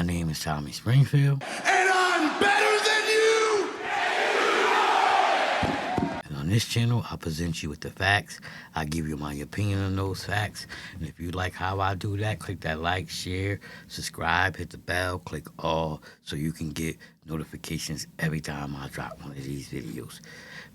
My name is Tommy Springfield. And I'm better than you! And on this channel, I present you with the facts. I give you my opinion on those facts. And if you like how I do that, click that like, share, subscribe, hit the bell, click all so you can get notifications every time I drop one of these videos.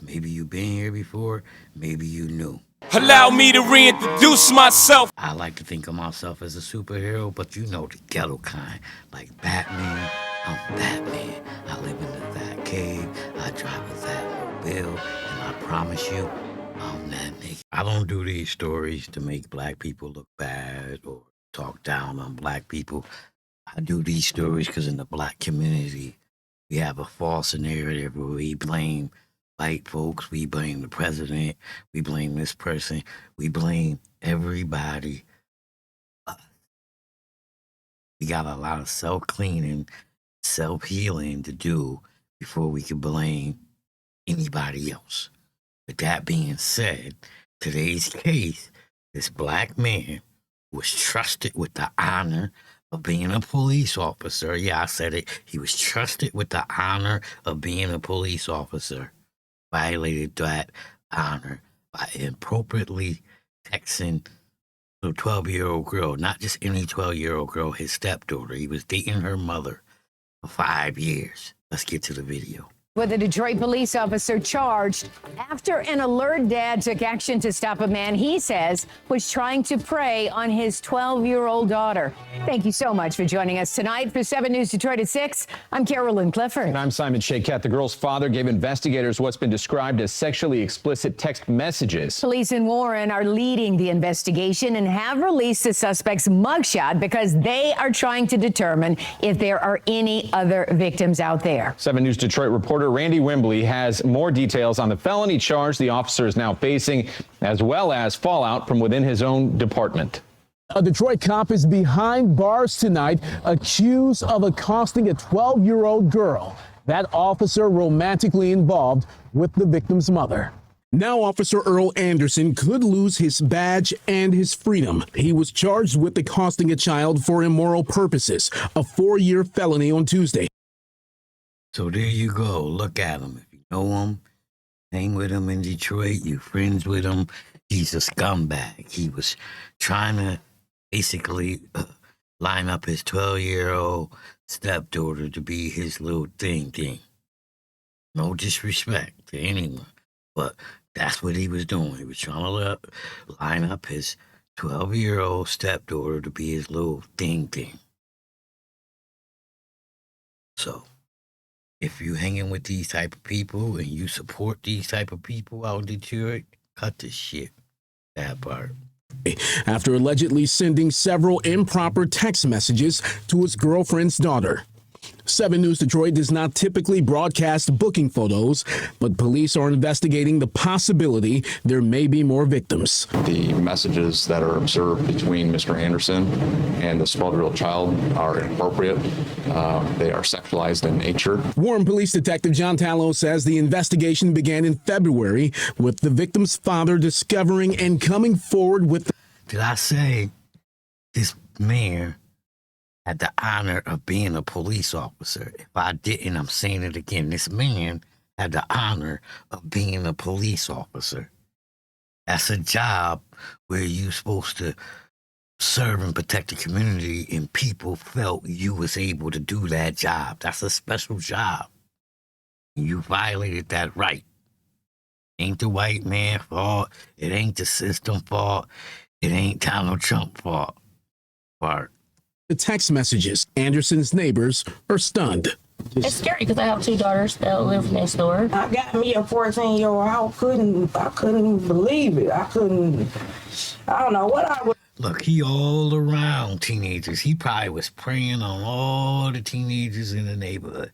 Maybe you've been here before, maybe you new. Allow me to reintroduce myself. I like to think of myself as a superhero, but you know the ghetto kind. Like Batman, I'm Batman. I live in the Bat Cave, I drive a Batmobile, and I promise you, I'm that nigga. I don't do these stories to make black people look bad or talk down on black people. I do these stories because in the black community, we have a false narrative where we blame white folks, we blame the president, we blame this person, we blame everybody. We got a lot of self-cleaning, self-healing to do before we can blame anybody else. With that being said, today's case, this black man was trusted with the honor of being a police officer. Yeah, I said it. He was trusted with the honor of being a police officer. Violated that honor by inappropriately texting a 12-year-old girl, not just any 12-year-old girl, his stepdaughter. He was dating her mother for 5 years. Let's get to the video. With a Detroit police officer charged after an alert dad took action to stop a man he says was trying to prey on his 12-year-old daughter. Thank you so much for joining us tonight for 7 News Detroit at 6. I'm Carolyn Clifford. And I'm Simon Shakette. The girl's father gave investigators what's been described as sexually explicit text messages. Police in Warren are leading the investigation and have released the suspect's mugshot because they are trying to determine if there are any other victims out there. 7 News Detroit reporter Randy Wimbley has more details on the felony charge the officer is now facing, as well as fallout from within his own department. A Detroit cop is behind bars tonight, accused of accosting a 12-year-old girl. That officer romantically involved with the victim's mother. Now Officer Earl Anderson could lose his badge and his freedom. He was charged with accosting a child for immoral purposes, a 4-year felony on Tuesday. So there you go. Look at him. If you know him, hang with him in Detroit, you friends with him, he's a scumbag. He was trying to basically line up his 12-year-old stepdaughter to be his little thing. No disrespect to anyone, but that's what he was doing. He was trying to line up his 12-year-old stepdaughter to be his little thing. So if you hanging with these type of people and you support these type of people out in Detroit, cut this shit. That part. After allegedly sending several improper text messages to his girlfriend's daughter. 7 News Detroit does not typically broadcast booking photos, but police are investigating the possibility there may be more victims. The messages that are observed between Mr. Anderson and the 12-year-old child are inappropriate. They are sexualized in nature. Warren Police Detective John Tallow says the investigation began in February with the victim's father discovering and coming forward with. Did I say this man had the honor of being a police officer? If I didn't, I'm saying it again. This man had the honor of being a police officer. That's a job where you're supposed to serve and protect the community, and people felt you was able to do that job. That's a special job. You violated that right. Ain't the white man fault. It ain't the system fault. It ain't Donald Trump fault. Part. The text messages. Anderson's neighbors are stunned. It's scary because I have 2 daughters that live next door. I got me a 14-year-old. I couldn't believe it. I don't know what I would. Look, he all around teenagers. He probably was preying on all the teenagers in the neighborhood.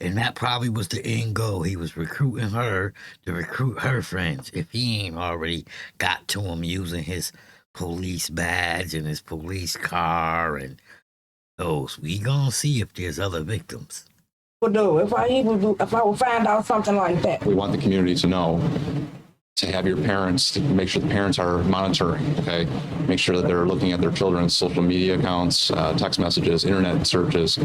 And that probably was the end goal. He was recruiting her to recruit her friends. If he ain't already got to him using his police badge and his police car and those. We gonna see if there's other victims. If I would find out something like that. We want the community to know to have your parents, to make sure the parents are monitoring, okay? Make sure that they're looking at their children's social media accounts, text messages, internet searches.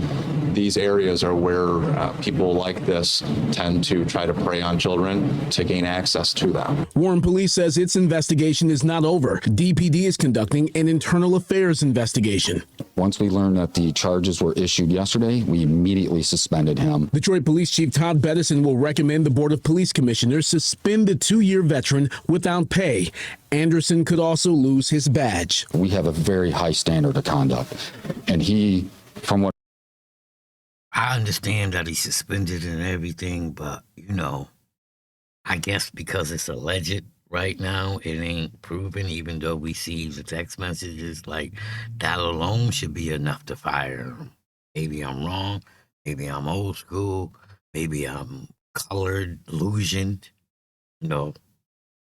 These areas are where people like this tend to try to prey on children to gain access to them. Warren Police says its investigation is not over. DPD is conducting an internal affairs investigation. Once we learned that the charges were issued yesterday, we immediately suspended him. Detroit Police Chief Todd Bettison will recommend the Board of Police Commissioners suspend the 2-year veteran without pay. Anderson could also lose his badge. We have a very high standard of conduct, and he, from what I understand that he's suspended and everything, but, you know, I guess because it's alleged right now, it ain't proven, even though we see the text messages, like, that alone should be enough to fire him. Maybe I'm wrong. Maybe I'm old school. Maybe I'm colored, illusioned. You know,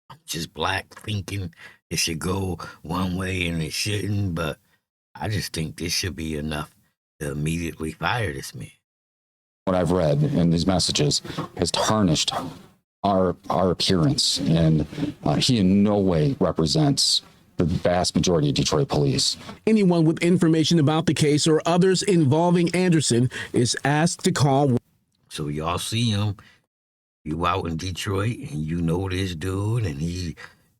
I'm just black thinking it should go one way and it shouldn't, but I just think this should be enough to immediately fire this man. what I've read in these messages has tarnished our appearance, and he in no way represents the vast majority of Detroit police. Anyone with information about the case or others involving Anderson is asked to call. So y'all see him, you out in Detroit and you know this dude and he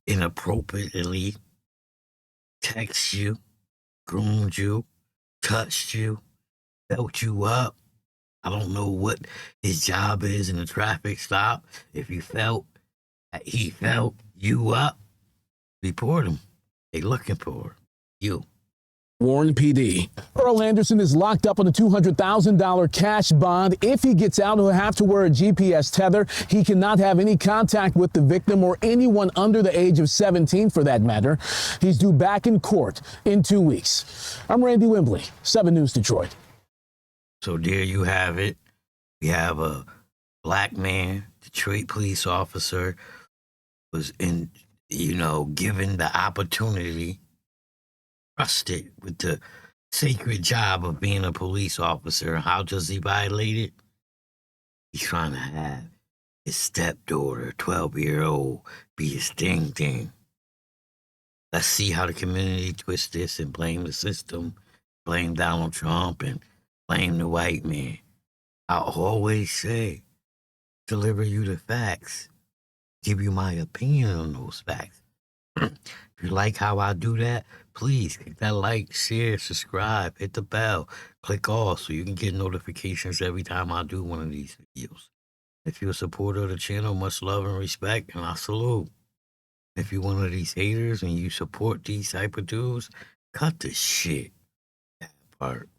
inappropriately texts you, groomed you, touched you, felt you up. I don't know what his job is in a traffic stop. If you felt that he felt you up, report him. They looking for you. Warren PD. Earl Anderson is locked up on a $200,000 cash bond. If he gets out, he'll have to wear a GPS tether. He cannot have any contact with the victim or anyone under the age of 17 for that matter. He's due back in court in 2 weeks. I'm Randy Wembley, 7 News Detroit. So there you have it. We have a black man, Detroit police officer, was in, given the opportunity, trusted with the sacred job of being a police officer. How does he violate it? He's trying to have his stepdaughter, 12-year-old, be his thing. Let's see how the community twists this and blame the system, blame Donald Trump, and blame the white man. I always say, deliver you the facts, give you my opinion on those facts. If you like how I do that, please click that like, share, subscribe, hit the bell, click all so you can get notifications every time I do one of these videos. If you're a supporter of the channel, much love and respect, and I salute. If you're one of these haters and you support these type of dudes, cut the shit. That part.